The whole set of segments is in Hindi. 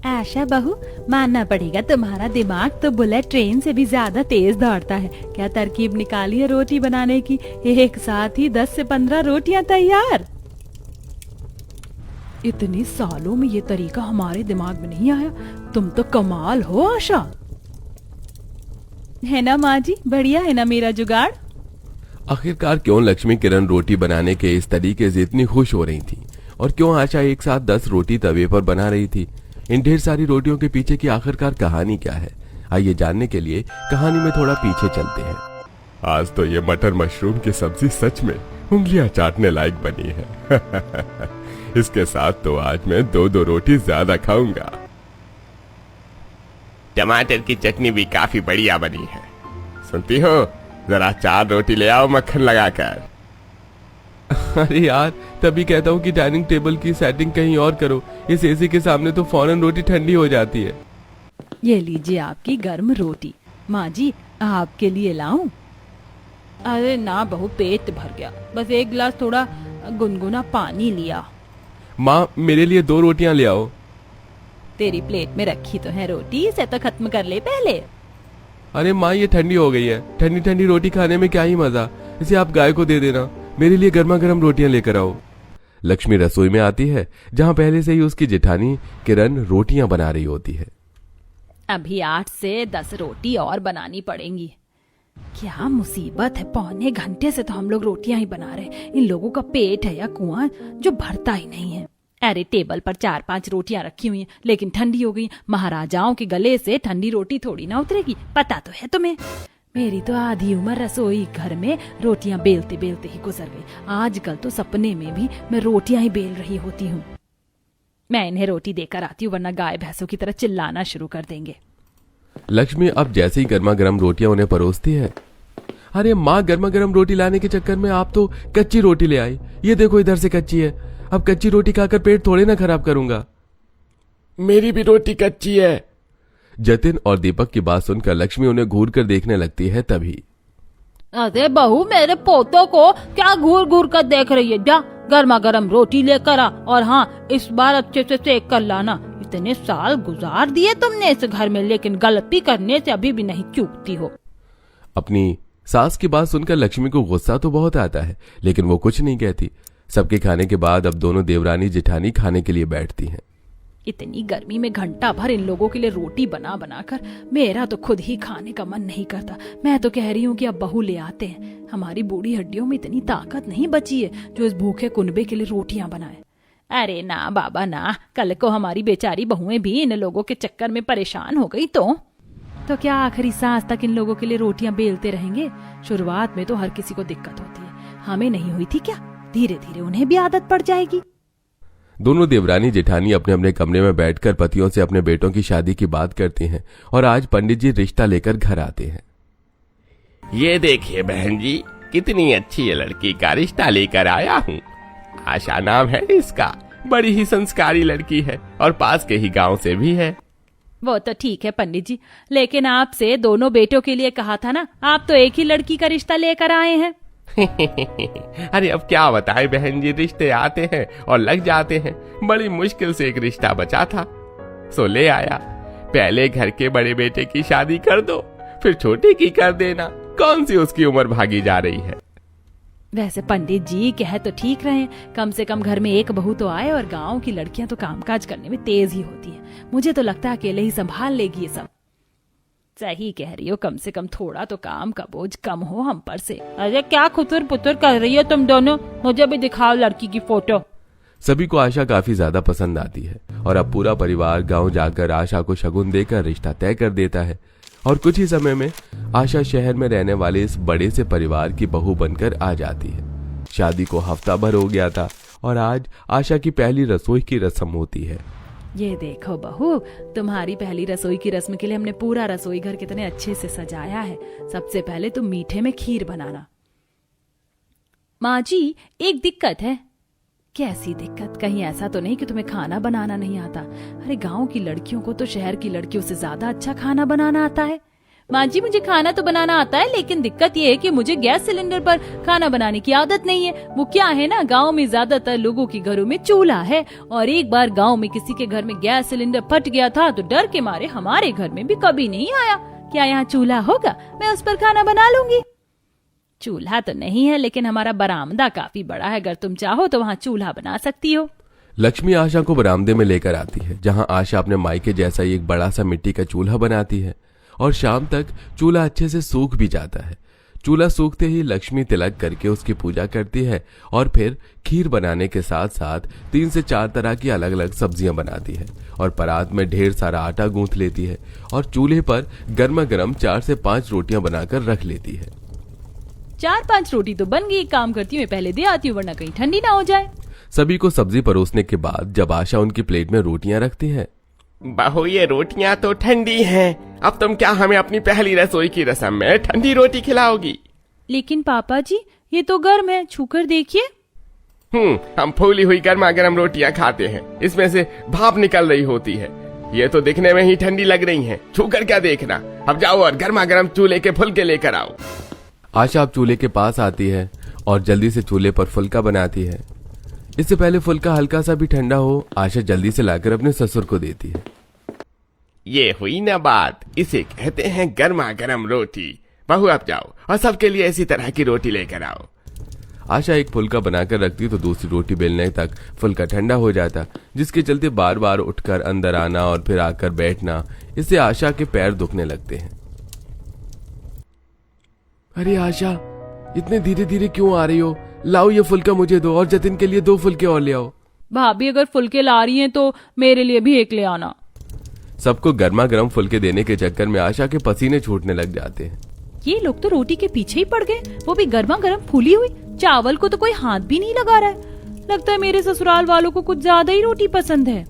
आशा बहू, मानना पड़ेगा तुम्हारा दिमाग तो बुलेट ट्रेन से भी ज्यादा तेज दौड़ता है। क्या तरकीब निकाली है रोटी बनाने की, एक साथ ही 10 से 15 रोटियां तैयार। इतने सालों में ये तरीका हमारे दिमाग में नहीं आया। तुम तो कमाल हो आशा। है ना माँ जी, बढ़िया है ना मेरा जुगाड़। आखिरकार क्यों लक्ष्मी किरण रोटी बनाने के इस तरीके से इतनी खुश हो रही थी, और क्यों आशा एक साथ 10 रोटी तवे पर बना रही थी। इन ढेर सारी रोटियों के पीछे की आखिरकार कहानी क्या है, आइए जानने के लिए कहानी में थोड़ा पीछे चलते हैं। आज तो ये मटर मशरूम की सब्जी सच में उंगलियां चाटने लायक बनी है। इसके साथ तो आज मैं 2-2 रोटी ज्यादा खाऊंगा। टमाटर की चटनी भी काफी बढ़िया बनी है। सुनती हो, जरा 4 रोटी ले आओ मक्खन लगाकर। अरे यार, तभी कहता हूँ कि डाइनिंग टेबल की सेटिंग कहीं और करो। इस एसी के सामने तो फौरन रोटी ठंडी हो जाती है। ये लीजिए आपकी गर्म रोटी। माँ जी, आपके लिए लाऊं? अरे ना बहू, पेट भर गया, बस एक गिलास थोड़ा गुनगुना पानी लिया। माँ, मेरे लिए 2 रोटियां ले आओ। तेरी प्लेट में रखी तो है रोटी, इसे तो खत्म कर ले पहले। अरे माँ, ये ठंडी हो गई है। ठंडी ठंडी रोटी खाने में क्या ही मजा। इसे आप गाय को दे देना। मेरे लिए गर्मा गर्म रोटियां लेकर आओ। लक्ष्मी रसोई में आती है, जहाँ पहले से ही उसकी जेठानी किरण रोटियां बना रही होती है। अभी 8 से 10 रोटी और बनानी पड़ेंगी। क्या मुसीबत है, पौने घंटे से तो हम लोग रोटियां ही बना रहे। इन लोगों का पेट है या कुआं जो भरता ही नहीं है। अरे टेबल पर 4-5 रोटियां रखी हुई हैं, लेकिन ठंडी हो गई। महाराजाओं के गले से ठंडी रोटी थोड़ी ना उतरेगी, पता तो है तुम्हें। मेरी तो आधी उम्र रसोई घर में रोटियां बेलते बेलते ही गुजर गई। आजकल तो सपने में भी मैं रोटियां ही बेल रही होती हूँ। मैं इन्हें रोटी देकर आती हूँ, वरना गाय भैंसों की तरह चिल्लाना शुरू कर देंगे। लक्ष्मी अब जैसे ही गर्मा गर्म रोटियां उन्हें परोसती है। अरे माँ, गर्मा गर्म रोटी लाने के चक्कर में आप तो कच्ची रोटी ले आई। ये देखो, इधर से कच्ची है। अब कच्ची रोटी खाकर पेट थोड़े ना खराब करूंगा। मेरी भी रोटी कच्ची है। जतिन और दीपक की बात सुनकर लक्ष्मी उन्हें घूर कर देखने लगती है। तभी अरे बहू, मेरे पोतों को क्या घूर घूर कर देख रही है? जा गर्मा गर्म रोटी लेकर आ, और हाँ, इस बार अच्छे से सेक कर लाना। इतने साल गुजार दिए तुमने इस घर में, लेकिन गलती करने से अभी भी नहीं चूकती हो। अपनी सास की बात सुनकर लक्ष्मी को गुस्सा तो बहुत आता है, लेकिन वो कुछ नहीं कहती। सबके खाने के बाद अब दोनों देवरानी जेठानी खाने के लिए बैठती हैं। इतनी गर्मी में घंटा भर इन लोगों के लिए रोटी बना बना कर मेरा तो खुद ही खाने का मन नहीं करता। मैं तो कह रही हूँ कि अब बहू ले आते हैं। हमारी बूढ़ी हड्डियों में इतनी ताकत नहीं बची है जो इस भूखे कुनबे के लिए रोटियां बनाए। अरे ना बाबा ना, कल को हमारी बेचारी बहुएं भी इन लोगों के चक्कर में परेशान हो गई तो क्या आखिरी सांस तक इन लोगों के लिए रोटियां बेलते रहेंगे? शुरुआत में तो हर किसी को दिक्कत होती है, हमें नहीं हुई थी क्या? धीरे धीरे उन्हें भी आदत पड़ जाएगी। दोनों देवरानी जेठानी अपने अपने कमरे में बैठकर पतियों से अपने बेटों की शादी की बात करती हैं, और आज पंडित जी रिश्ता लेकर घर आते हैं। ये देखिए बहन जी, कितनी अच्छी लड़की का रिश्ता लेकर आया हूँ। आशा नाम है इसका। बड़ी ही संस्कारी लड़की है, और पास के ही गांव से भी है। वो तो ठीक है पंडित जी, लेकिन आपसे दोनों बेटों के लिए कहा था ना। आप तो एक ही लड़की का रिश्ता लेकर आए हैं। अरे अब क्या बताएं बहन जी, रिश्ते आते हैं और लग जाते हैं। बड़ी मुश्किल से एक रिश्ता बचा था, सो ले आया। पहले घर के बड़े बेटे की शादी कर दो, फिर छोटे की कर देना। कौन सी उसकी उम्र भागी जा रही है। वैसे पंडित जी कह तो ठीक रहे, कम से कम घर में एक बहू तो आए, और गांव की लड़कियां तो कामकाज करने में तेज ही होती हैं। मुझे तो लगता है अकेले ही संभाल लेगी ये सब। सही कह रही हो, कम से कम थोड़ा तो काम का बोझ कम हो हम पर से। अरे क्या खुतुर पुतुर कर रही हो तुम दोनों? मुझे भी दिखाओ लड़की की फोटो। सभी को आशा काफी ज्यादा पसंद आती है, और अब पूरा परिवार गांव जाकर आशा को शगुन देकर रिश्ता तय कर देता है। और कुछ ही समय में आशा शहर में रहने वाले इस बड़े से परिवार की बहू बनकर आ जाती है। शादी को हफ्ता भर हो गया था, और आज आशा की पहली रसोई की रस्म होती है। ये देखो बहू, तुम्हारी पहली रसोई की रस्म के लिए हमने पूरा रसोई घर कितने अच्छे से सजाया है। सबसे पहले तुम मीठे में खीर बनाना। माँ जी, एक दिक्कत है। कैसी दिक्कत? कहीं ऐसा तो नहीं कि तुम्हें खाना बनाना नहीं आता? अरे गांव की लड़कियों को तो शहर की लड़कियों से ज्यादा अच्छा खाना बनाना आता है। माँ जी मुझे खाना तो बनाना आता है, लेकिन दिक्कत ये है कि मुझे गैस सिलेंडर पर खाना बनाने की आदत नहीं है। वो क्या है ना, गांव में ज्यादातर लोगों के घरों में चूल्हा है, और एक बार गांव में किसी के घर में गैस सिलेंडर फट गया था तो डर के मारे हमारे घर में भी कभी नहीं आया। क्या यहाँ चूल्हा होगा? मैं उस पर खाना बना लूंगी। चूल्हा तो नहीं है, लेकिन हमारा बरामदा काफी बड़ा है, अगर तुम चाहो तो वहाँ चूल्हा बना सकती हो। लक्ष्मी आशा को बरामदे में लेकर आती है, जहां आशा अपने मायके जैसा ही एक बड़ा सा मिट्टी का चूल्हा बनाती है, और शाम तक चूल्हा अच्छे से सूख भी जाता है। चूल्हा सूखते ही लक्ष्मी तिलक करके उसकी पूजा करती है और फिर खीर बनाने के साथ साथ 3 से 4 तरह की अलग अलग सब्जियां बनाती है और परात में ढेर सारा आटा गूंथ लेती है और चूल्हे पर गर्मा गर्म 4 से 5 रोटियां बनाकर रख लेती है। 4-5 रोटी तो बन गई, काम करती हूँ मैं पहले दे आती हूँ वरना कहीं ठंडी ना हो जाए। सभी को सब्जी परोसने के बाद जब आशा उनकी प्लेट में रोटियां रखती है, बहू ये रोटियां तो ठंडी हैं। अब तुम क्या हमें अपनी पहली रसोई की रस्म में ठंडी रोटी खिलाओगी? लेकिन पापा जी ये तो गर्म है, छूकर देखिए। हम फूली हुई गर्मा गर्म रोटियां खाते हैं, इसमें से भाप निकल रही होती है। ये तो दिखने में ही ठंडी लग रही हैं, छूकर क्या देखना। अब जाओ और गर्मा गर्म चूल्हे के फुलके लेकर आओ। आशा अब चूल्हे के पास आती है और जल्दी से चूल्हे पर फुल्का बनाती है। इससे पहले फुल्का हल्का सा भी ठंडा हो, आशा जल्दी से लाकर अपने ससुर को देती है। ये हुई ना बात, इसे कहते हैं गर्मा गर्म रोटी। बहू अब जाओ और सबके लिए इसी तरह की रोटी लेकर आओ। आशा एक फुल्का बनाकर रखती तो दूसरी रोटी बेलने तक फुल्का ठंडा हो जाता, जिसके चलते बार बार उठकर अंदर आना और फिर आकर बैठना, इससे आशा के पैर दुखने लगते हैं। अरे आशा, इतने धीरे धीरे क्यों आ रही हो? लाओ ये फुल्का मुझे दो और जतिन के लिए 2 फुल्के और ले आओ। भाभी अगर फुल्के ला रही हैं तो मेरे लिए भी एक ले आना। सबको गर्मा गर्म फुल्के देने के चक्कर में आशा के पसीने छूटने लग जाते हैं। ये लोग तो रोटी के पीछे ही पड़ गए, वो भी गर्मा गर्म फूली हुई। चावल को तो कोई हाथ भी नहीं लगा रहा है। लगता है मेरे ससुराल वालों को कुछ ज्यादा ही रोटी पसंद है।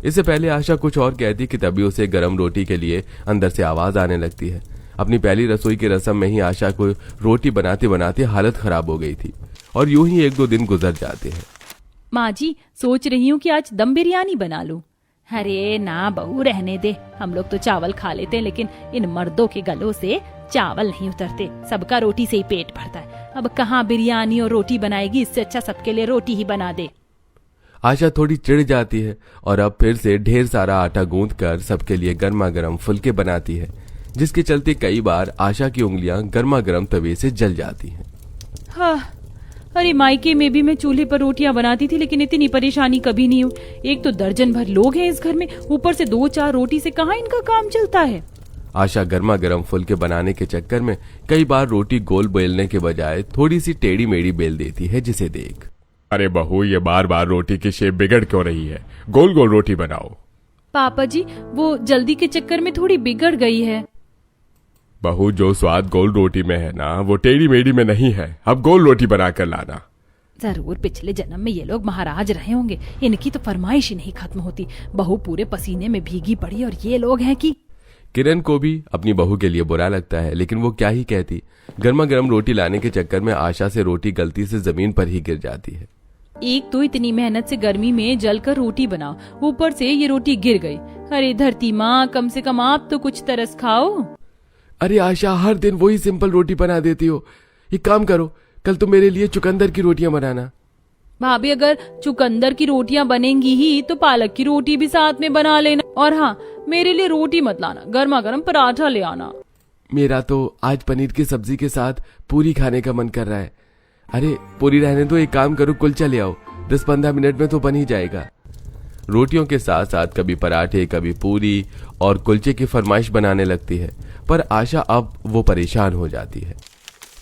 इससे पहले आशा कुछ और कहती कि तभी उसे गर्म रोटी के लिए अंदर से आवाज आने लगती है। अपनी पहली रसोई की रस्म में ही आशा को रोटी बनाते बनाते हालत खराब हो गई थी और यूं ही 1-2 दिन गुजर जाते हैं। माँ जी सोच रही हूँ कि आज दम बिरयानी बना लूं। अरे ना बहू, रहने दे। हम लोग तो चावल खा लेते हैं, लेकिन इन मर्दों के गलों से चावल नहीं उतरते। सबका रोटी से ही पेट भरता है। अब कहाँ बिरयानी और रोटी बनाएगी, इससे अच्छा सबके लिए रोटी ही बना दे। आशा थोड़ी चिढ़ जाती है और अब फिर से ढेर सारा आटा गूंथ कर सबके लिए गर्मा गर्म फुल्के बनाती है, जिसके चलते कई बार आशा की उंगलियां गर्मा गर्म तवे से जल जाती हैं। हाँ, अरे मायके में भी मैं चूल्हे पर रोटियां बनाती थी, लेकिन इतनी परेशानी कभी नहीं हुई। एक तो दर्जन भर लोग हैं इस घर में, ऊपर से 2-4 रोटी से कहाँ इनका काम चलता है। आशा गर्मा गर्म फुल्के बनाने के चक्कर में कई बार रोटी गोल बेलने के बजाय थोड़ी सी टेढ़ी मेढ़ी बेल देती है, जिसे देख अरे बहू, ये बार बार रोटी की शेप बिगड़ क्यों रही है? गोल गोल रोटी बनाओ। पापा जी वो जल्दी के चक्कर में थोड़ी बिगड़ गई है। बहू, जो स्वाद गोल रोटी में है ना, वो टेढ़ी मेढ़ी में नहीं है। अब गोल रोटी बना कर लाना। जरूर पिछले जन्म में ये लोग महाराज रहे होंगे, इनकी तो फरमाइश ही नहीं खत्म होती। बहू पूरे पसीने में भीगी पड़ी और ये लोग हैं कि। किरण को भी अपनी बहू के लिए बुरा लगता है, लेकिन वो क्या ही कहती। गर्मा गर्म रोटी लाने के चक्कर में आशा से रोटी गलती से जमीन पर ही गिर जाती है। एक तो इतनी मेहनत से गर्मी में जलकर रोटी बनाओ, ऊपर से ये रोटी गिर गई। अरे धरती माँ, कम से कम आप तो कुछ तरस खाओ। अरे आशा, हर दिन वही सिंपल रोटी बना देती हो। एक काम करो, कल तुम मेरे लिए चुकंदर की रोटियां बनाना। भाभी अगर चुकंदर की रोटियां बनेंगी ही तो पालक की रोटी भी साथ में बना लेना। और हाँ, मेरे लिए रोटी मत लाना, गर्मा गर्म पराठा ले आना। मेरा तो आज पनीर की सब्जी के साथ पूरी खाने का मन कर रहा है। अरे पूरी रहने दो, एक काम करो, कुलचा ले आओ, 10-15 मिनट में तो बन ही जाएगा। रोटियों के साथ साथ कभी पराठे, कभी पूरी और कुलचे की फरमाइश बनाने लगती है, पर आशा अब वो परेशान हो जाती है।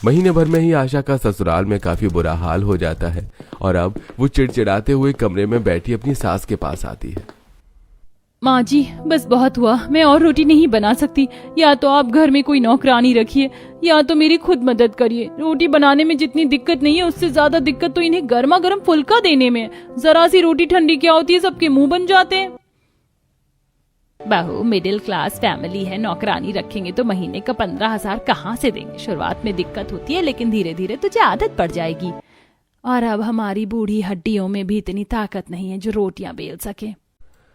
महीने भर में ही आशा का ससुराल में काफी बुरा हाल हो जाता है और अब वो चिड़चिड़ाते हुए कमरे में बैठी अपनी सास के पास आती है। माँ जी बस बहुत हुआ, मैं और रोटी नहीं बना सकती। या तो आप घर में कोई नौकरानी रखिए या तो मेरी खुद मदद करिए। रोटी बनाने में जितनी दिक्कत नहीं है, उससे ज्यादा दिक्कत तो इन्हें गर्मा गर्म फुल्का देने में। जरा सी रोटी ठंडी क्या होती है, सबके मुंह बन जाते हैं। बहू मिडिल क्लास फैमिली है, नौकरानी रखेंगे तो महीने का 15,000 कहाँ से देंगे। शुरुआत में दिक्कत होती है, लेकिन धीरे धीरे तुझे आदत पड़ जाएगी। और अब हमारी बूढ़ी हड्डियों में भी इतनी ताकत नहीं है जो रोटियां बेल सके।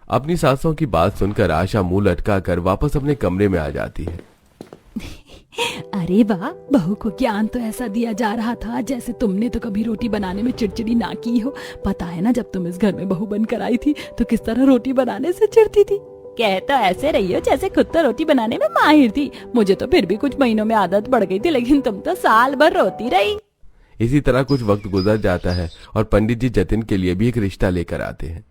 अपनी सासों की बात सुनकर आशा मुंह लटका कर वापस अपने कमरे में आ जाती है। अरे वाह, बहू को ज्ञान तो ऐसा दिया जा रहा था जैसे तुमने तो कभी रोटी बनाने में चिड़चिड़ी ना की हो। पता है ना, जब तुम इस घर में बहू बनकर आई थी तो किस तरह रोटी बनाने से चिढ़ती थी। कह तो ऐसे रही हो जैसे खुद तो रोटी बनाने में माहिर थी। मुझे तो फिर भी कुछ महीनों में आदत पड़ गई थी, लेकिन तुम तो साल भर रोती रही। इसी तरह कुछ वक्त गुजर जाता है और पंडित जी जतिन के लिए भी एक रिश्ता लेकर आते हैं।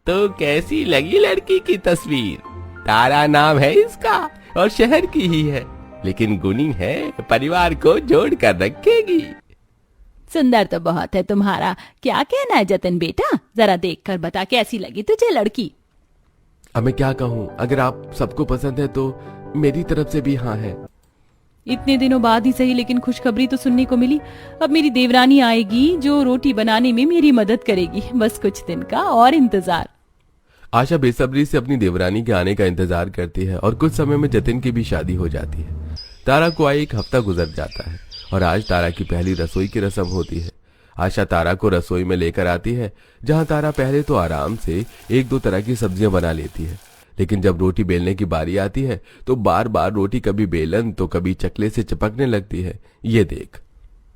तो कैसी लगी लड़की की तस्वीर? तारा नाम है इसका और शहर की ही है, लेकिन गुणी है, परिवार को जोड़ कर रखेगी। सुंदर तो बहुत है तुम्हारा। क्या कहना है जतिन बेटा, जरा देखकर बता कैसी लगी तुझे लड़की। अब मैं क्या कहूँ, अगर आप सबको पसंद है तो मेरी तरफ से भी हाँ है। इतने दिनों बाद ही सही, लेकिन खुशखबरी तो सुनने को मिली। अब मेरी देवरानी आएगी जो रोटी बनाने में मेरी मदद करेगी। बस कुछ दिन का और इंतजार। आशा बेसब्री से अपनी देवरानी के आने का इंतजार करती है और कुछ समय में जतिन की भी शादी हो जाती है। तारा को आए एक हफ्ता गुजर जाता है और आज तारा की पहली रसोई की रस्म होती है। आशा तारा को रसोई में लेकर आती है, जहां तारा पहले तो आराम से एक दो तरह की सब्जियां बना लेती है, लेकिन जब रोटी बेलने की बारी आती है तो बार बार रोटी कभी बेलन तो कभी चकले से चिपकने लगती है। ये देख।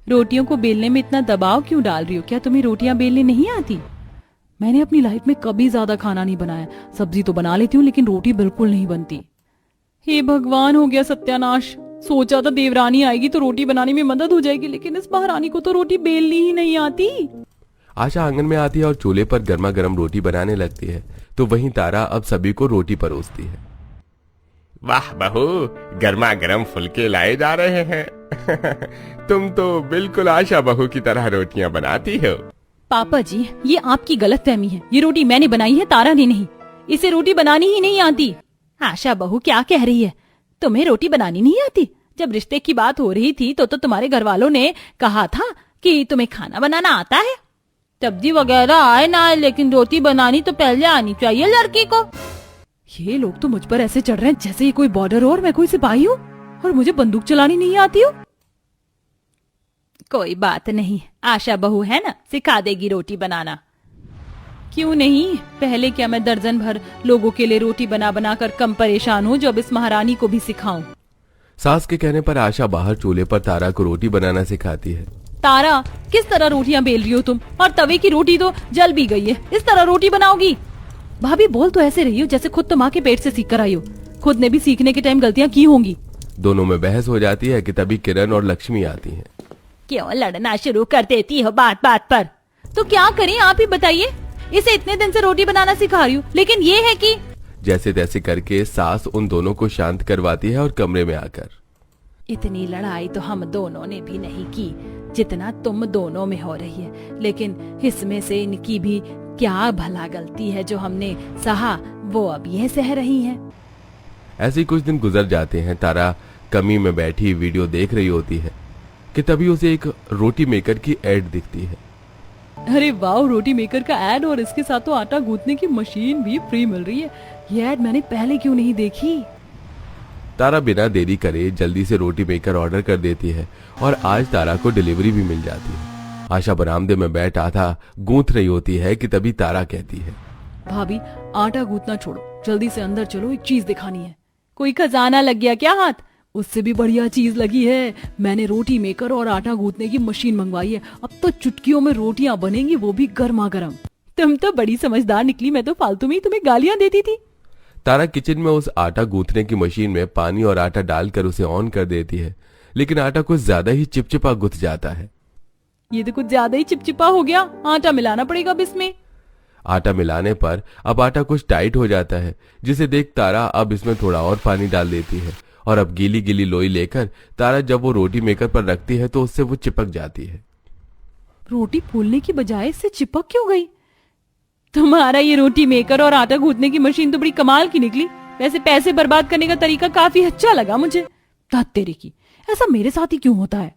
रोटियों को बेलने में इतना दबाव क्यों डाल रही हो? क्या तुम्हें रोटियां बेलने नहीं आती? मैंने अपनी लाइफ में कभी ज्यादा खाना नहीं बनाया। सब्जी तो बना लेती हूँ, लेकिन रोटी बिल्कुल नहीं बनती। हे भगवान, हो गया सत्यानाश। सोचा था देवरानी आएगी तो रोटी बनाने में मदद हो जाएगी, लेकिन इस महारानी को तो रोटी बेलनी ही नहीं आती। आशा आंगन में आती है और चूल्हे पर गर्मा गर्म रोटी बनाने लगती है, तो वहीं तारा अब सभी को रोटी परोसती है। वाह बहू, गर्मा गर्म फुलके लाए जा रहे हैं। तुम तो बिल्कुल आशा बहू की तरह रोटियां बनाती हो। पापा जी, ये आपकी गलतफहमी है। ये रोटी मैंने बनाई है, तारा ने नहीं। इसे रोटी बनानी ही नहीं आती। आशा बहू क्या कह रही है? तुम्हें रोटी बनानी नहीं आती? जब रिश्ते की बात हो रही थी तो तुम्हारे घर वालों ने कहा था कि तुम्हें खाना बनाना आता है। सब्जी वगैरह आए ना आए, लेकिन रोटी बनानी तो पहले आनी चाहिए लड़की को। ये लोग तो मुझ पर ऐसे चढ़ रहे हैं जैसे ये कोई बॉर्डर हो और मैं कोई सिपाही हूँ और मुझे बंदूक चलानी नहीं आती हो। कोई बात नहीं, आशा बहू है ना, सिखा देगी रोटी बनाना। क्यों नहीं? पहले क्या मैं दर्जन भर लोगों के लिए रोटी बना बना कर कम परेशान हूँ, जो अब इस महारानी को भी सिखाऊं। सास के कहने पर आशा बाहर चूल्हे पर तारा को रोटी बनाना सिखाती है। तारा, किस तरह रोटियां बेल रही हो तुम? और तवे की रोटी तो जल भी गई है, इस तरह रोटी बनाओगी? भाभी, बोल तो ऐसे रही हो जैसे खुद तो माँ के पेट से सीख कर आई हो। खुद ने भी सीखने के टाइम गलतियां की होंगी। दोनों में बहस हो जाती है कि तभी किरण और लक्ष्मी आती हैं। क्यों लड़ना शुरू कर देती हो बात बात पर? तो क्या करें, आप ही बताइए। इसे इतने दिन से रोटी बनाना सिखा रही हूँ, लेकिन ये है कि जैसे तैसे करके सास उन दोनों को शांत करवाती है और कमरे में आकर, इतनी लड़ाई तो हम दोनों ने भी नहीं की जितना तुम दोनों में हो रही है, लेकिन इसमें से इनकी भी क्या भला गलती है जो हमने सहा वो अब ये सह रही हैं। ऐसे ही कुछ दिन गुजर जाते हैं। तारा कमी में बैठी वीडियो देख रही होती है कि तभी उसे एक रोटी मेकर की एड दिखती है। अरे वाह, रोटी मेकर का ऐड, और इसके साथ तो आटा गूंथने की मशीन भी फ्री मिल रही है। ये ऐड मैंने पहले क्यों नहीं देखी? तारा बिना देरी करे जल्दी से रोटी मेकर ऑर्डर कर देती है और आज तारा को डिलीवरी भी मिल जाती है। आशा बरामदे में बैठ आटा गूंथ रही होती है कि तभी तारा कहती है, भाभी, आटा गूंथना छोड़ो, जल्दी से अंदर चलो, एक चीज दिखानी है। कोई खजाना लग गया क्या हाथ? उससे भी बढ़िया चीज लगी है। मैंने रोटी मेकर और आटा गूंथने की मशीन मंगवाई है। अब तो चुटकियों में रोटियां बनेंगी, वो भी गर्मा गर्म। तुम तो बड़ी समझदार निकली, मैं तो फालतू में ही तुम्हें गालियां देती थी। तारा किचन में उस आटा गूंथने की मशीन में पानी और आटा डालकर उसे ऑन कर देती है, लेकिन आटा कुछ ज्यादा ही चिपचिपा गुथ जाता है। ये तो कुछ ज्यादा ही चिपचिपा हो गया, आटा मिलाना पड़ेगा अब इसमें। आटा मिलाने पर अब आटा कुछ टाइट हो जाता है, जिसे देख तारा अब इसमें थोड़ा और पानी डाल देती है और अब गीली गीली लोई लेकर तारा जब वो रोटी मेकर पर रखती है तो उससे वो चिपक जाती है। रोटी फूलने की बजाय इससे चिपक क्यों गई? तुम्हारा ये रोटी मेकर और आटा गूंथने की मशीन तो बड़ी कमाल की निकली। वैसे पैसे बर्बाद करने का तरीका काफी अच्छा लगा मुझे। तेरे की, ऐसा मेरे साथ ही क्यों होता है?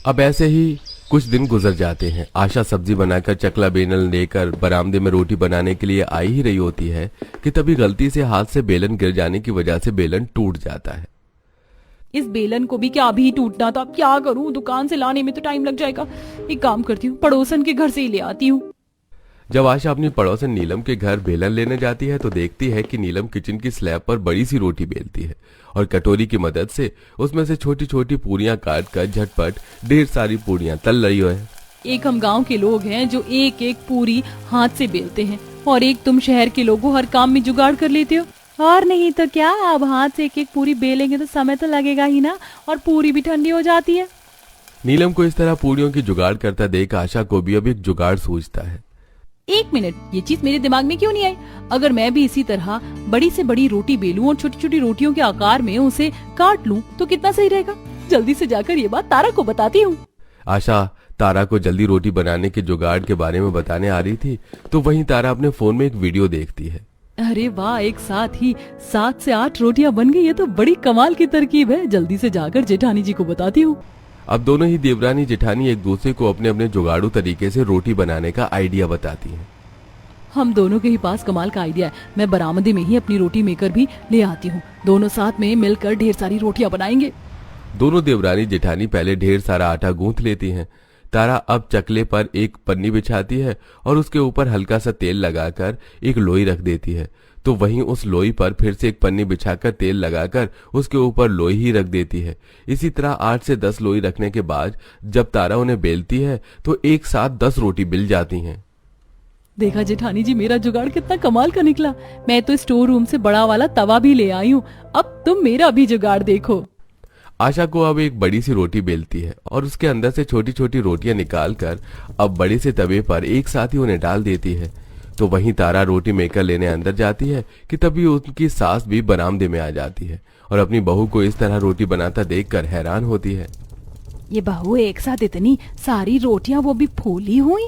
अब ऐसे ही कुछ दिन गुजर जाते हैं। आशा सब्जी बनाकर चकला बेलन लेकर बरामदे में रोटी बनाने के लिए आई ही रही होती है कि तभी गलती से हाथ से बेलन गिर जाने की वजह से बेलन टूट जाता है। इस बेलन को भी क्या अभी टूटना था? अब क्या करूं? दुकान से लाने में तो टाइम लग जाएगा। एक काम करती हूँ, पड़ोसन के घर से ही ले आती हूँ। जब आशा अपनी पड़ोसन नीलम के घर बेलन लेने जाती है तो देखती है कि नीलम किचन की स्लैब पर बड़ी सी रोटी बेलती है और कटोरी की मदद से उसमें से छोटी छोटी पूरियां काट कर झटपट ढेर सारी पूरियां तल रही है। एक हम गांव के लोग हैं जो एक एक पूरी हाथ से बेलते हैं और एक तुम शहर के लोग हर काम में जुगाड़ कर लेते हो। और नहीं तो क्या, अब हाथ से एक एक पूरी बेलेंगे तो समय तो लगेगा ही ना, और पूरी भी ठंडी हो जाती है। नीलम को इस तरह पूरियों की जुगाड़ करता देख आशा को भी अब एक जुगाड़ सूझता है। एक मिनट, ये चीज मेरे दिमाग में क्यों नहीं आई? अगर मैं भी इसी तरह बड़ी से बड़ी रोटी बेलूं और छोटी छोटी रोटियों के आकार में उसे काट लूं तो कितना सही रहेगा। जल्दी से जाकर ये बात तारा को बताती हूँ। आशा तारा को जल्दी रोटी बनाने के जुगाड़ के बारे में बताने आ रही थी तो वहीं तारा अपने फोन में एक वीडियो देखती है। अरे वाह, एक साथ ही 7 से 8 रोटियां बन गई। ये तो बड़ी कमाल की तरकीब है। जल्दी से जाकर जेठानी जी को बताती हूँ। अब दोनों ही देवरानी जेठानी एक दूसरे को अपने अपने जुगाड़ू तरीके से रोटी बनाने का आइडिया बताती हैं। हम दोनों के ही पास कमाल का आइडिया है। मैं बरामदे में ही अपनी रोटी मेकर भी ले आती हूँ। दोनों साथ में मिलकर ढेर सारी रोटियां बनाएंगे। दोनों देवरानी जेठानी पहले ढेर सारा आटा गूंथ लेती हैं। तारा अब चकले पर एक पन्नी बिछाती है और उसके ऊपर हल्का सा तेल लगाकर एक लोई रख देती है। तो वहीं उस लोई पर फिर से एक पन्नी बिछाकर तेल लगाकर उसके ऊपर लोई ही रख देती है। इसी तरह 8 से 10 लोई रखने के बाद जब तारा उन्हें बेलती है तो एक साथ 10 रोटी बिल जाती हैं। देखा जेठानी जी, मेरा जुगाड़ कितना कमाल का निकला। मैं तो स्टोर रूम से बड़ा वाला तवा भी ले आई हूँ। अब तुम मेरा भी जुगाड़ देखो। आशा को अब एक बड़ी सी रोटी बेलती है और उसके अंदर से छोटी छोटी रोटियां निकालकर अब बड़े से तवे पर एक साथ ही उन्हें डाल देती है। तो वहीं तारा रोटी मेकर लेने अंदर जाती है कि तभी उनकी सास भी बरामदे में आ जाती है और अपनी बहू को इस तरह रोटी बनाता देखकर हैरान होती है। ये बहू एक साथ इतनी सारी रोटियां, वो भी फूली हुई।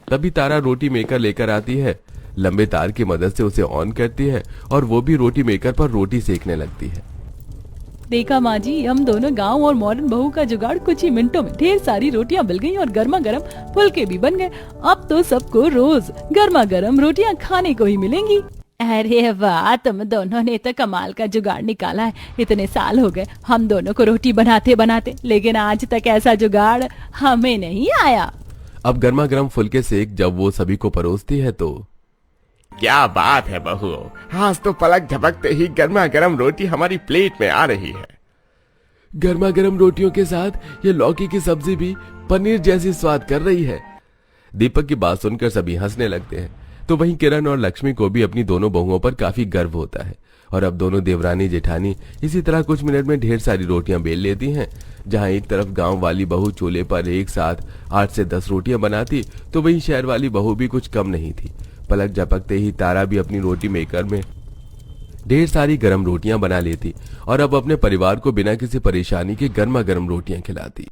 तभी तारा रोटी मेकर लेकर आती है, लंबे तार की मदद से उसे ऑन करती है और वो भी रोटी मेकर पर रोटी सेकने लगती है। देखा माँ जी, हम दोनों गांव और मॉडर्न बहू का जुगाड़ कुछ ही मिनटों में ढेर सारी रोटियां मिल गई और गर्मा गर्म फुलके भी बन गए। अब तो सबको रोज गर्मा गर्म रोटियां खाने को ही मिलेंगी। अरे वाह, तुम दोनों ने तो कमाल का जुगाड़ निकाला है। इतने साल हो गए हम दोनों को रोटी बनाते बनाते, लेकिन आज तक ऐसा जुगाड़ हमें नहीं आया। अब गर्मा गर्म फुलके सेक जब वो सभी को परोसती है तो क्या बात है बहू, आज तो पलक झपकते ही गर्मा गर्म रोटी हमारी प्लेट में आ रही है। गर्मा गर्म रोटियों के साथ ये लौकी की सब्जी भी पनीर जैसी स्वाद कर रही है। दीपक की बात सुनकर सभी हंसने लगते हैं। तो वहीं किरण और लक्ष्मी को भी अपनी दोनों बहुओं पर काफी गर्व होता है और अब दोनों देवरानी जेठानी इसी तरह कुछ मिनट में ढेर सारी रोटियां बेल लेती हैं। जहां एक तरफ गांव वाली बहू चूल्हे पर एक साथ 8 से 10 रोटियां बनाती तो वहीं शहर वाली बहू भी कुछ कम नहीं थी। पलक झपकते ही तारा भी अपनी रोटी मेकर में ढेर सारी गर्म रोटियां बना लेती और अब अपने परिवार को बिना किसी परेशानी के गर्मा गर्म रोटियां खिलाती।